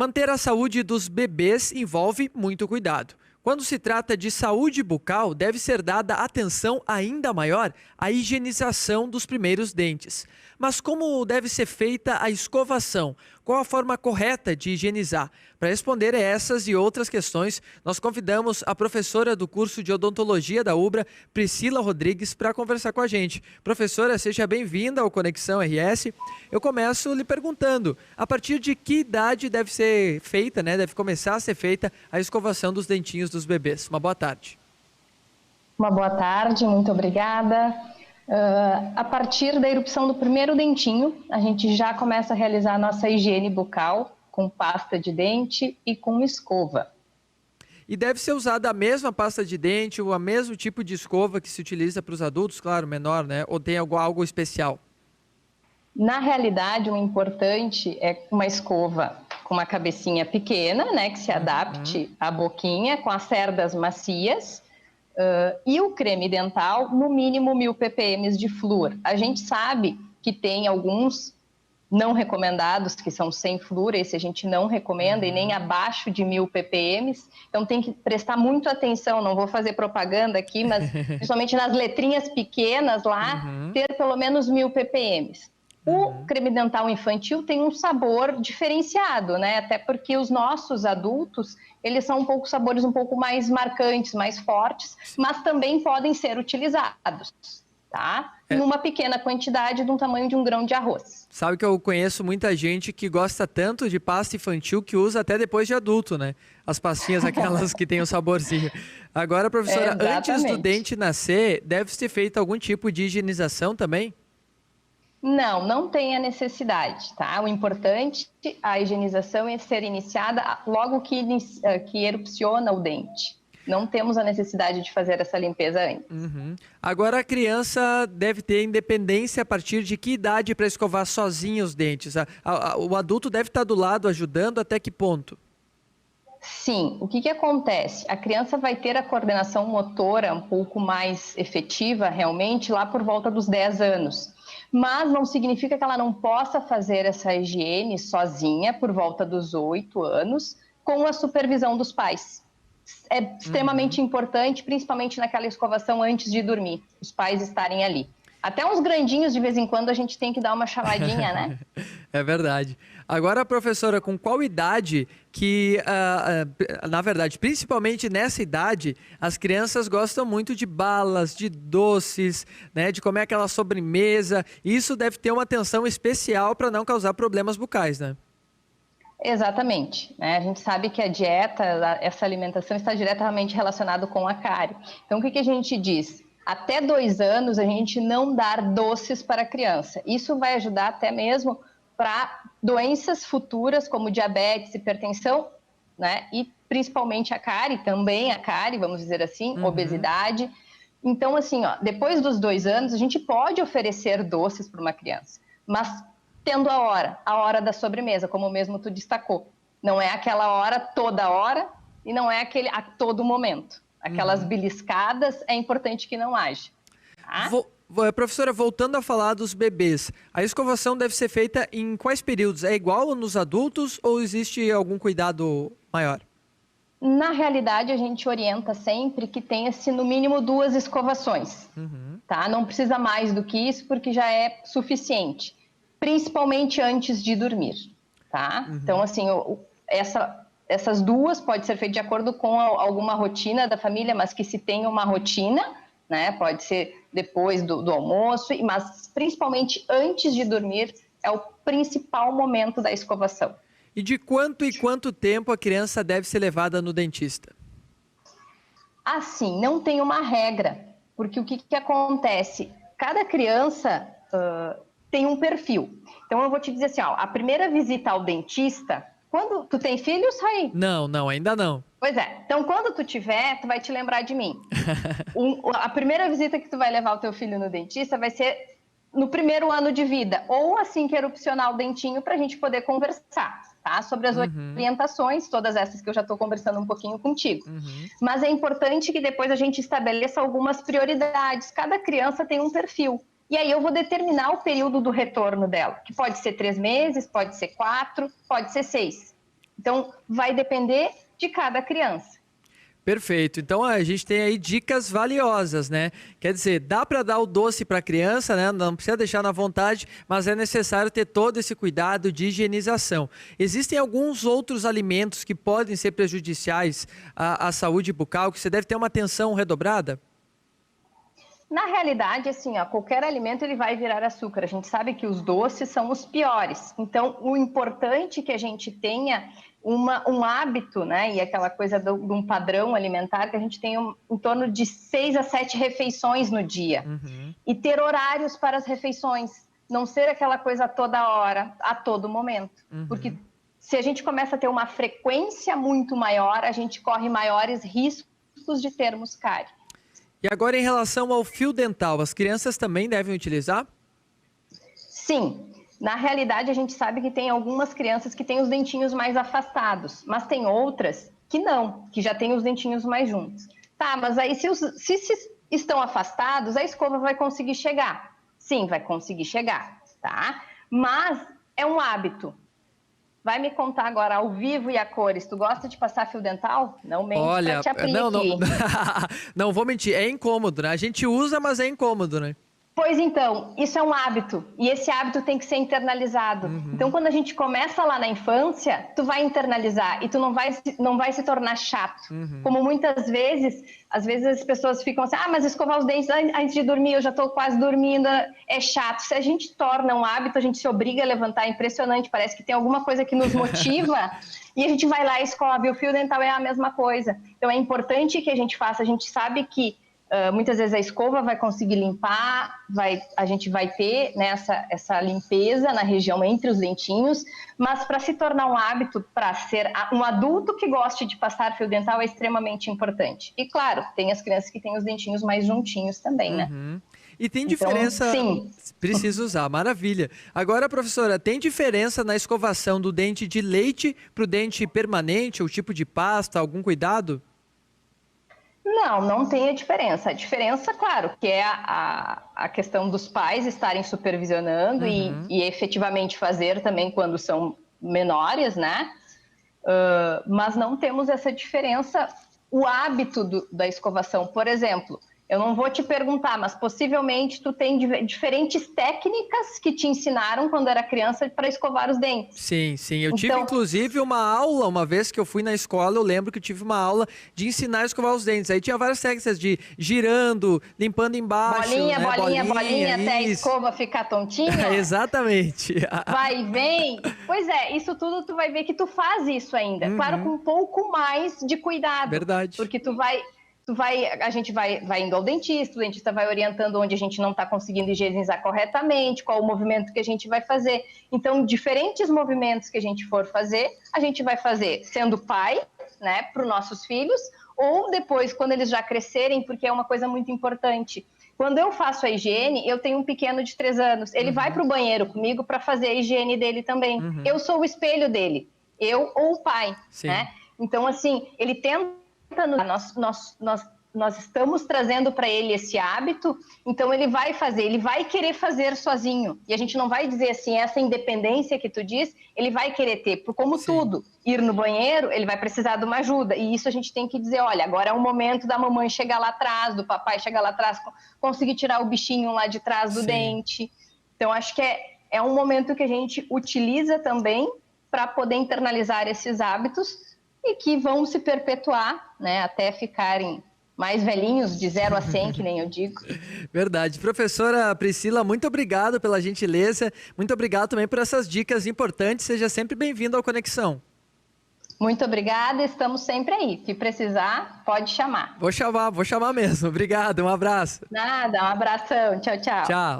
Manter a saúde dos bebês envolve muito cuidado. Quando se trata de saúde bucal, deve ser dada atenção ainda maior à higienização dos primeiros dentes. Mas como deve ser feita a escovação? Qual a forma correta de higienizar? Para responder a essas e outras questões, nós convidamos a professora do curso de odontologia da UBRA, Priscila Rodrigues, para conversar com a gente. Professora, seja bem-vinda ao Conexão RS. Eu começo lhe perguntando, a partir de que idade deve ser feita, deve começar a ser feita a escovação dos dentinhos dos bebês? Uma boa tarde. Uma boa tarde, muito obrigada. A partir da erupção do primeiro dentinho, a gente já começa a realizar a nossa higiene bucal com pasta de dente e com escova. E deve ser usada a mesma pasta de dente ou o mesmo tipo de escova que se utiliza para os adultos, claro, menor, né? Ou tem algo especial? Na realidade, o importante é uma escova com uma cabecinha pequena, né, que se adapte à boquinha, com as cerdas macias, e o creme dental, no mínimo 1000 ppm de flúor. A gente sabe que tem alguns não recomendados, que são sem flúor, esse a gente não recomenda, e nem abaixo de 1000 ppm, então tem que prestar muito atenção, não vou fazer propaganda aqui, mas principalmente nas letrinhas pequenas lá, ter pelo menos 1000 ppm. O creme dental infantil tem um sabor diferenciado, né? Até porque os nossos adultos, eles são sabores um pouco mais marcantes, mais fortes, mas também podem ser utilizados, tá? Numa pequena quantidade, de um tamanho de um grão de arroz. Sabe que eu conheço muita gente que gosta tanto de pasta infantil que usa até depois de adulto, né? As pastinhas, aquelas que tem o saborzinho. Agora, professora, antes do dente nascer, deve ser feita algum tipo de higienização também? Não, não tem a necessidade, tá? O importante, a higienização é ser iniciada logo que erupciona o dente. Não temos a necessidade de fazer essa limpeza antes. Agora, a criança deve ter independência a partir de que idade para escovar sozinha os dentes? O adulto deve estar do lado ajudando até que ponto? Sim, o que acontece? A criança vai ter a coordenação motora um pouco mais efetiva realmente lá por volta dos 10 anos. Mas não significa que ela não possa fazer essa higiene sozinha por volta dos 8 anos, com a supervisão dos pais. É extremamente importante, principalmente naquela escovação antes de dormir, os pais estarem ali. Até uns grandinhos, de vez em quando, a gente tem que dar uma chamadinha, né? É verdade. Agora, professora, com qual idade que, na verdade, principalmente nessa idade, as crianças gostam muito de balas, de doces, né, de comer aquela sobremesa. Isso deve ter uma atenção especial para não causar problemas bucais, né? Exatamente. Né? A gente sabe que a dieta, essa alimentação está diretamente relacionada com a cárie. Então, o que a gente diz? Até 2 anos, a gente não dar doces para a criança. Isso vai ajudar até mesmo para doenças futuras, como diabetes, hipertensão, né? E principalmente a cárie, também a cárie, vamos dizer assim, obesidade. Então, assim, depois dos 2 anos, a gente pode oferecer doces para uma criança, mas tendo a hora da sobremesa, como mesmo tu destacou. Não é aquela hora toda hora e não é aquele a todo momento. Aquelas beliscadas é importante que não haja. Tá? Professora, voltando a falar dos bebês, a escovação deve ser feita em quais períodos? É igual nos adultos ou existe algum cuidado maior? Na realidade, a gente orienta sempre que tenha-se no mínimo 2 escovações. Tá? Não precisa mais do que isso, porque já é suficiente. Principalmente antes de dormir. Tá? Então, assim, essas 2 pode ser feito de acordo com alguma rotina da família, mas que se tenha uma rotina, né? Pode ser depois do almoço, mas principalmente antes de dormir é o principal momento da escovação. E de quanto e quanto tempo a criança deve ser levada no dentista? Assim, não tem uma regra, porque o que acontece? Cada criança tem um perfil. Então, eu vou te dizer assim, a primeira visita ao dentista, quando tu tem filhos, Raí? Não, ainda não. Pois é. Então, quando tu tiver, tu vai te lembrar de mim. A primeira visita que tu vai levar o teu filho no dentista vai ser no primeiro ano de vida, ou assim que erupcionar o dentinho, para a gente poder conversar, tá? Sobre as orientações, todas essas que eu já estou conversando um pouquinho contigo. Mas é importante que depois a gente estabeleça algumas prioridades. Cada criança tem um perfil. E aí eu vou determinar o período do retorno dela, que pode ser 3 meses, pode ser 4, pode ser 6. Então, vai depender de cada criança. Perfeito. Então a gente tem aí dicas valiosas, né? Quer dizer, dá para dar o doce para a criança, né? Não precisa deixar na vontade, mas é necessário ter todo esse cuidado de higienização. Existem alguns outros alimentos que podem ser prejudiciais à saúde bucal, que você deve ter uma atenção redobrada? Na realidade, assim, ó, qualquer alimento ele vai virar açúcar. A gente sabe que os doces são os piores. Então, o importante é que a gente tenha um hábito, né? E aquela coisa de um padrão alimentar, que a gente tenha em torno de 6 a 7 refeições no dia. Uhum. E ter horários para as refeições. Não ser aquela coisa toda hora, a todo momento. Uhum. Porque se a gente começa a ter uma frequência muito maior, a gente corre maiores riscos de termos cárie. E agora, em relação ao fio dental, as crianças também devem utilizar? Sim. Na realidade, a gente sabe que tem algumas crianças que têm os dentinhos mais afastados, mas tem outras que não, que já têm os dentinhos mais juntos. Tá, mas aí se estão afastados, a escova vai conseguir chegar. Sim, vai conseguir chegar, tá? Mas é um hábito. Vai me contar agora ao vivo e a cores. Tu gosta de passar fio dental? Não mente. Olha, te aplique. não, não vou mentir, é incômodo, né? A gente usa, mas é incômodo, né? Pois então, isso é um hábito, e esse hábito tem que ser internalizado. Uhum. Então, quando a gente começa lá na infância, tu vai internalizar e tu não vai se tornar chato. Uhum. Como muitas vezes, às vezes as pessoas ficam assim, mas escovar os dentes antes de dormir, eu já estou quase dormindo, é chato. Se a gente torna um hábito, a gente se obriga a levantar, é impressionante, parece que tem alguma coisa que nos motiva e a gente vai lá e escova, e o fio dental é a mesma coisa. Então, é importante que a gente faça, a gente sabe que muitas vezes a escova vai conseguir limpar, a gente vai ter, né, essa limpeza na região entre os dentinhos, mas para se tornar um hábito, para ser um adulto que goste de passar fio dental é extremamente importante. E claro, tem as crianças que têm os dentinhos mais juntinhos também, né? Uhum. E tem diferença... Então, sim. Precisa usar, maravilha. Agora, professora, tem diferença na escovação do dente de leite para o dente permanente, o tipo de pasta, algum cuidado? Não tem a diferença. A diferença, claro, que é a questão dos pais estarem supervisionando e efetivamente fazer também quando são menores, né? Mas não temos essa diferença. O hábito da escovação, por exemplo, eu não vou te perguntar, mas possivelmente tu tem diferentes técnicas que te ensinaram quando era criança para escovar os dentes. Sim. Eu tive, inclusive, uma aula, uma vez que eu fui na escola, eu lembro que eu tive uma aula de ensinar a escovar os dentes. Aí tinha várias técnicas de girando, limpando embaixo. Bolinha, até a escova ficar tontinha. Exatamente. Vai e vem. Pois é, isso tudo tu vai ver que tu faz isso ainda. Claro, com um pouco mais de cuidado. Verdade. Porque a gente vai indo ao dentista, o dentista vai orientando onde a gente não está conseguindo higienizar corretamente, qual o movimento que a gente vai fazer. Então, diferentes movimentos que a gente for fazer, a gente vai fazer sendo pai, né, para os nossos filhos, ou depois, quando eles já crescerem, porque é uma coisa muito importante. Quando eu faço a higiene, eu tenho um pequeno de 3 anos, ele vai para o banheiro comigo para fazer a higiene dele também. Eu sou o espelho dele, eu ou o pai, né? Então, assim, ele tenta... Nós estamos trazendo para ele esse hábito, então ele vai querer fazer sozinho. E a gente não vai dizer assim, essa independência que tu diz, ele vai querer ter, como tudo, ir no banheiro, ele vai precisar de uma ajuda. E isso a gente tem que dizer, olha, agora é o momento da mamãe chegar lá atrás, do papai chegar lá atrás, conseguir tirar o bichinho lá de trás do dente. Então, acho que é um momento que a gente utiliza também para poder internalizar esses hábitos e que vão se perpetuar, né, até ficarem mais velhinhos, de 0 a 100, que nem eu digo. Verdade. Professora Priscila, muito obrigado pela gentileza, muito obrigado também por essas dicas importantes, seja sempre bem-vindo ao Conexão. Muito obrigada, estamos sempre aí. Se precisar, pode chamar. Vou chamar mesmo. Obrigado, um abraço. Nada, um abração. Tchau. Tchau.